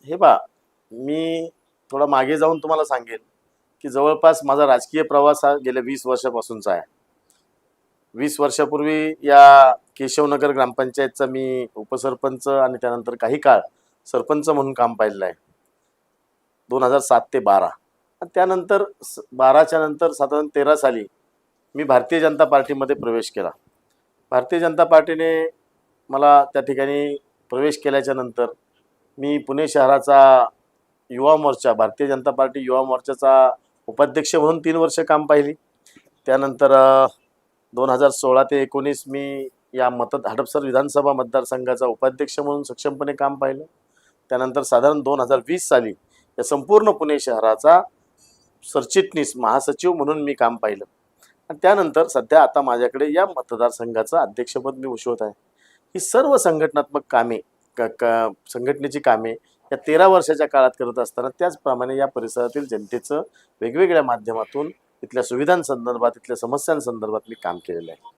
हे पहा, मी थोडा मागे जाऊन तुम्हाला सांगेन की जवळपास माझा राजकीय प्रवास हा गेल्या 20 वर्षापासूनचा आहे. 20 वर्षापूर्वी या केशवनगर ग्रामपंचायतचा मी उपसरपंच आणि त्यानंतर काही काळ सरपंच म्हणून काम पाहिलेलं आहे. 2007 ते 12 आणि त्यानंतर 12च्या नंतर साधारण 13 साली मी भारतीय जनता पार्टीमध्ये प्रवेश केला. भारतीय जनता पार्टीने मला त्या ठिकाणी प्रवेश केल्याच्या नंतर मी पुणे शहराचा युवा मोर्चा, भारतीय जनता पार्टी युवा मोर्चाचा उपाध्यक्ष म्हणून 3 वर्ष काम पाहिली. त्यानंतर 2016 ते 19 मी या हडपसर विधानसभा मतदारसंघाचा उपाध्यक्ष म्हणून सक्षमपणे काम पाहिलं. त्यानंतर साधारण 2020 साली या संपूर्ण पुणे शहराचा सरचिटणीस, महासचिव म्हणून मी काम पाहिलं आणि त्यानंतर सध्या आता माझ्याकडे या मतदारसंघाचं अध्यक्षपद मी भूषवत आहे. ही सर्व संघटनात्मक कामे संघटनेची कामे या 13 वर्षाच्या काळात करत असताना त्याचप्रमाणे या परिसरातील जनतेचं वेगवेगळ्या माध्यमातून इथल्या सुविधांसंदर्भात, इथल्या समस्यांसंदर्भात मी काम केलेलं आहे.